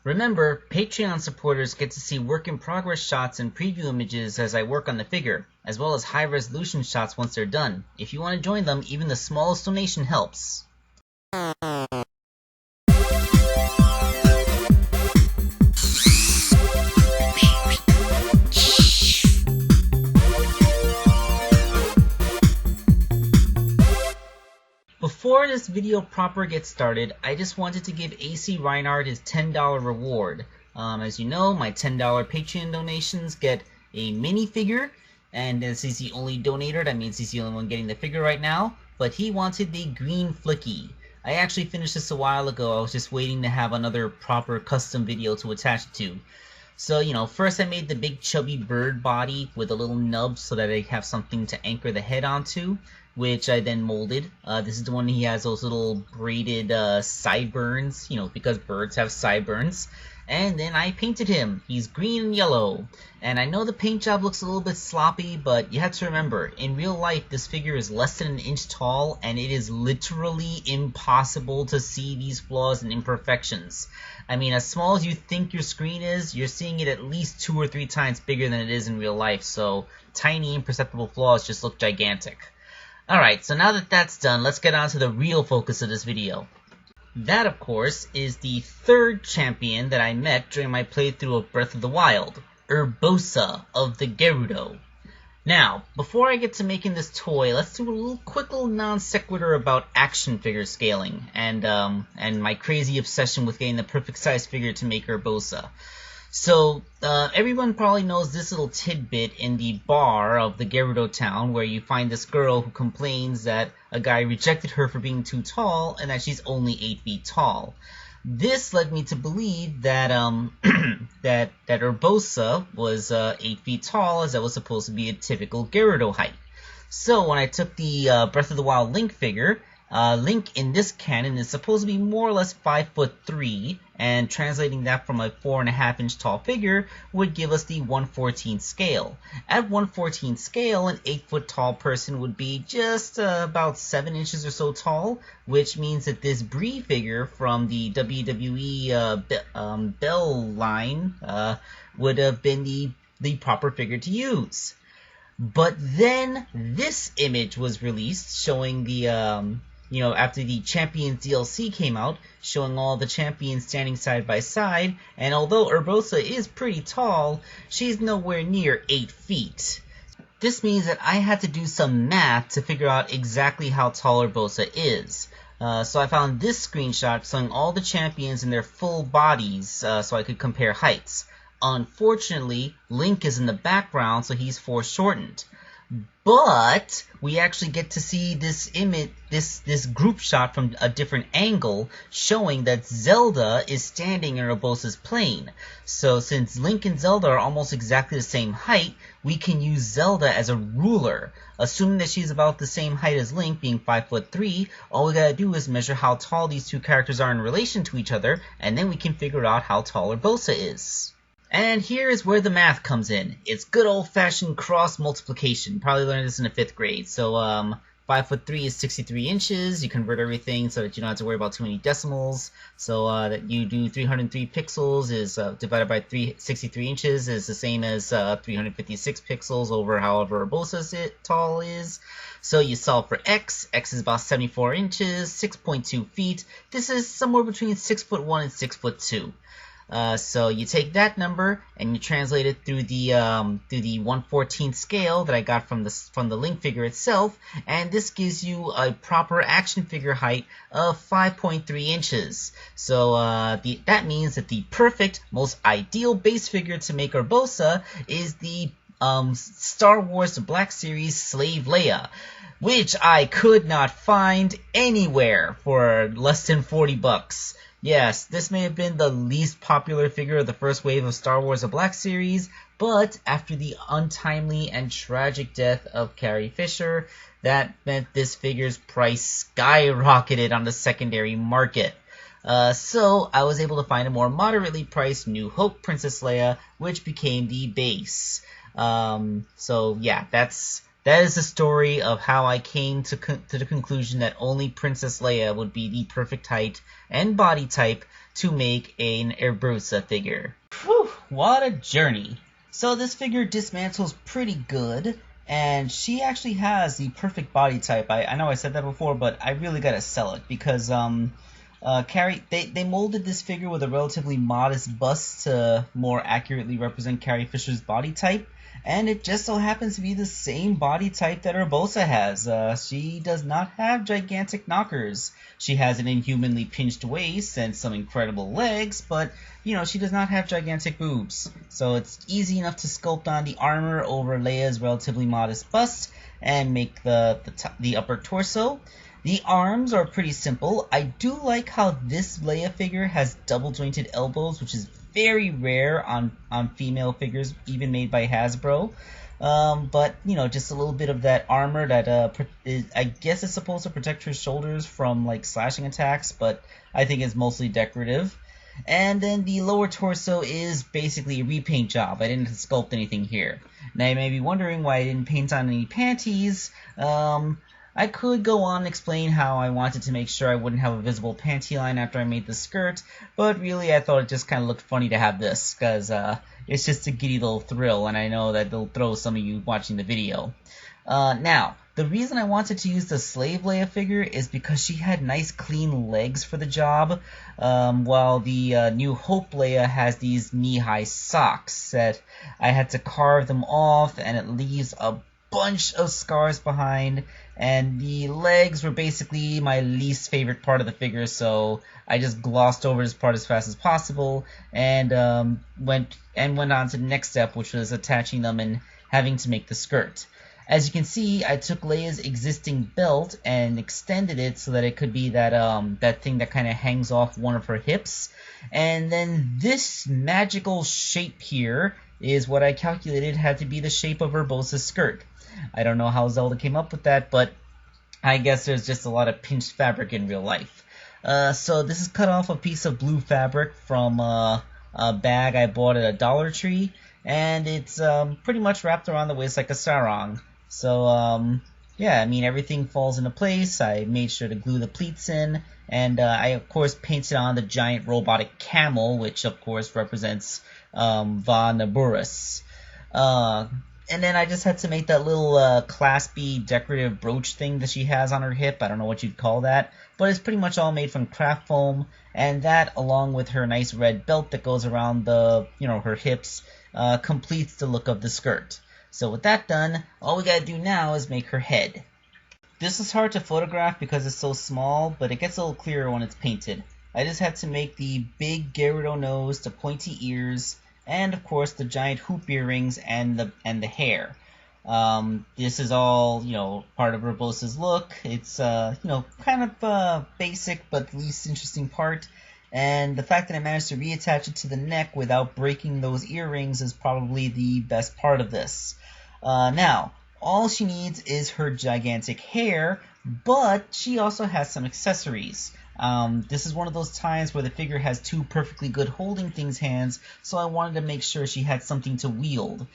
Remember, Patreon supporters get to see work-in-progress shots and preview images as I work on the figure, as well as high-resolution shots once they're done. If you want to join them, even the smallest donation helps. Before this video proper gets started, I just wanted to give AC Reinhardt his $10 reward. As you know, my $10 Patreon donations get a minifigure, and as he's the only donator, that means he's the only one getting the figure right now, but he wanted the green flicky. I actually finished this a while ago. I was just waiting to have another proper custom video to attach it to. So, first I made the big chubby bird body with a little nub so that I have something to anchor the head onto, which I then molded. This is the one he has those little braided sideburns, because birds have sideburns. And then I painted him. He's green and yellow. And I know the paint job looks a little bit sloppy, but you have to remember, in real life, this figure is less than an inch tall, and it is literally impossible to see these flaws and imperfections. I mean, as small as you think your screen is, you're seeing it at least 2 or 3 times bigger than it is in real life, so tiny imperceptible flaws just look gigantic. Alright, so now that that's done, let's get on to the real focus of this video. That, of course, is the third champion that I met during my playthrough of Breath of the Wild, Urbosa of the Gerudo. Now, before I get to making this toy, let's do a quick little non sequitur about action figure scaling, and my crazy obsession with getting the perfect size figure to make Urbosa. So, everyone probably knows this little tidbit in the bar of the Gerudo town, where you find this girl who complains that a guy rejected her for being too tall, and that she's only 8 feet tall. This led me to believe that, that Urbosa was 8 feet tall, as that was supposed to be a typical Gerudo height. So, when I took the Breath of the Wild Link figure, Link in this canon is supposed to be more or less 5'3", and translating that from a 4.5-inch tall figure would give us the 1/14 scale. At 1/14 scale, an 8-foot tall person would be just about 7 inches or so tall, which means that this Brie figure from the WWE Bell line would have been the proper figure to use. But then this image was released showing the after the Champions DLC came out, showing all the champions standing side by side, and although Urbosa is pretty tall, she's nowhere near 8 feet. This means that I had to do some math to figure out exactly how tall Urbosa is. So I found this screenshot showing all the champions in their full bodies, so I could compare heights. Unfortunately, Link is in the background, so he's foreshortened. But we actually get to see this image, this group shot from a different angle, showing that Zelda is standing in Urbosa's plane. So since Link and Zelda are almost exactly the same height, we can use Zelda as a ruler. Assuming that she's about the same height as Link, being 5'3", all we gotta do is measure how tall these two characters are in relation to each other, and then we can figure out how tall Urbosa is. And here's where the math comes in. It's good old-fashioned cross multiplication. Probably learned this in the 5th grade. So 5'3" is 63 inches. You convert everything so that you don't have to worry about too many decimals. So that you do 303 pixels is divided by 63 inches is the same as 356 pixels over however Urbosa's tall is. So you solve for x. X is about 74 inches, 6.2 feet. This is somewhere between 6'1" and 6'2". So you take that number and you translate it through the 1/14 scale that I got from the Link figure itself, and this gives you a proper action figure height of 5.3 inches. So that means that the perfect, most ideal base figure to make Urbosa is the Star Wars The Black Series Slave Leia, which I could not find anywhere for less than $40. Yes, this may have been the least popular figure of the first wave of Star Wars The Black Series, but after the untimely and tragic death of Carrie Fisher, that meant this figure's price skyrocketed on the secondary market. So I was able to find a more moderately priced New Hope Princess Leia, which became the base. So yeah, that's that is the story of how I came to the conclusion that only Princess Leia would be the perfect height and body type to make an Urbosa figure. Whew, what a journey! So this figure dismantles pretty good, and she actually has the perfect body type. I know I said that before, but I really gotta sell it because they molded this figure with a relatively modest bust to more accurately represent Carrie Fisher's body type, and it just so happens to be the same body type that Urbosa has. She does not have gigantic knockers. She has an inhumanly pinched waist and some incredible legs, but you know, she does not have gigantic boobs. So it's easy enough to sculpt on the armor over Leia's relatively modest bust and make the upper torso. The arms are pretty simple. I do like how this Leia figure has double jointed elbows, which is very rare on female figures, even made by Hasbro. But, you know, just a little bit of that armor that I guess is supposed to protect her shoulders from, like, slashing attacks, but I think it's mostly decorative. And then the lower torso is basically a repaint job. I didn't sculpt anything here. Now you may be wondering why I didn't paint on any panties. I could go on and explain how I wanted to make sure I wouldn't have a visible panty line after I made the skirt, but really I thought it just kind of looked funny to have this, because it's just a giddy little thrill, and I know that it'll throw some of you watching the video. Now, the reason I wanted to use the Slave Leia figure is because she had nice clean legs for the job, while the New Hope Leia has these knee-high socks that I had to carve them off, and it leaves a bunch of scars behind, and the legs were basically my least favorite part of the figure, so I just glossed over this part as fast as possible and went on to the next step, which was attaching them and having to make the skirt. As you can see, I took Leia's existing belt and extended it so that it could be that thing that kind of hangs off one of her hips, and then this magical shape here is what I calculated had to be the shape of Urbosa's skirt. I don't know how Zelda came up with that, but I guess there's just a lot of pinched fabric in real life. So this is cut off a piece of blue fabric from a bag I bought at a Dollar Tree, and it's pretty much wrapped around the waist like a sarong. So yeah, I mean, everything falls into place. I made sure to glue the pleats in, and I of course painted on the giant robotic camel, which of course represents Va Naburis. And then I just had to make that little claspy decorative brooch thing that she has on her hip. I don't know what you'd call that, but it's pretty much all made from craft foam, and that, along with her nice red belt that goes around her hips, completes the look of the skirt. So with that done, all we gotta do now is make her head. This is hard to photograph because it's so small, but it gets a little clearer when it's painted. I just had to make the big Gyarados nose, the pointy ears, and of course the giant hoop earrings and the hair. This is all, part of Urbosa's look. It's kind of basic but the least interesting part. And the fact that I managed to reattach it to the neck without breaking those earrings is probably the best part of this. Now, all she needs is her gigantic hair, but she also has some accessories. This is one of those times where the figure has two perfectly good holding things hands, so I wanted to make sure she had something to wield.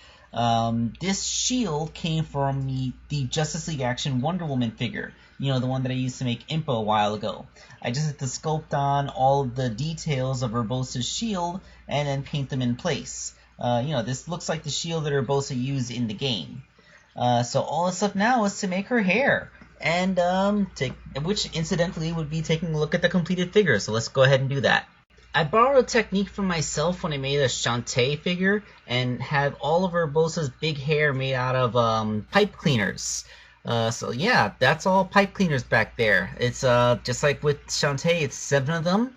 This shield came from the Justice League Action Wonder Woman figure, the one that I used to make Impa a while ago. I just had to sculpt on all of the details of Urbosa's shield and then paint them in place. This looks like the shield that Urbosa used in the game. So all that's left now is to make her hair. And which incidentally would be taking a look at the completed figure, so let's go ahead and do that. I borrowed a technique from myself when I made a Shantae figure and had all of Urbosa's big hair made out of pipe cleaners. So yeah, that's all pipe cleaners back there. It's just like with Shantae, it's 7 of them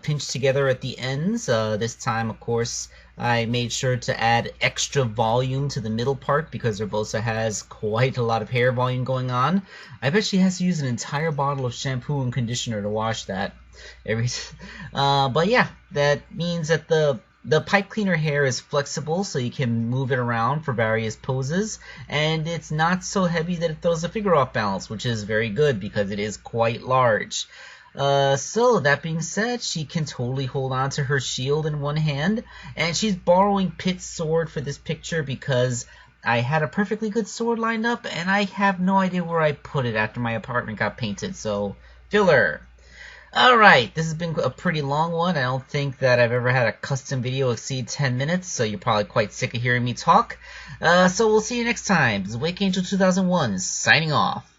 pinched together at the ends. This time, of course, I made sure to add extra volume to the middle part because Urbosa has quite a lot of hair volume going on. I bet she has to use an entire bottle of shampoo and conditioner to wash that. But yeah, that means that the pipe cleaner hair is flexible, so you can move it around for various poses, and it's not so heavy that it throws the figure off balance, which is very good because it is quite large. So that being said, she can totally hold on to her shield in one hand, and she's borrowing Pitt's sword for this picture because I had a perfectly good sword lined up, and I have no idea where I put it after my apartment got painted, so filler. Alright, this has been a pretty long one. I don't think that I've ever had a custom video exceed 10 minutes, so you're probably quite sick of hearing me talk. So we'll see you next time. This is Wakeangel2K1 signing off.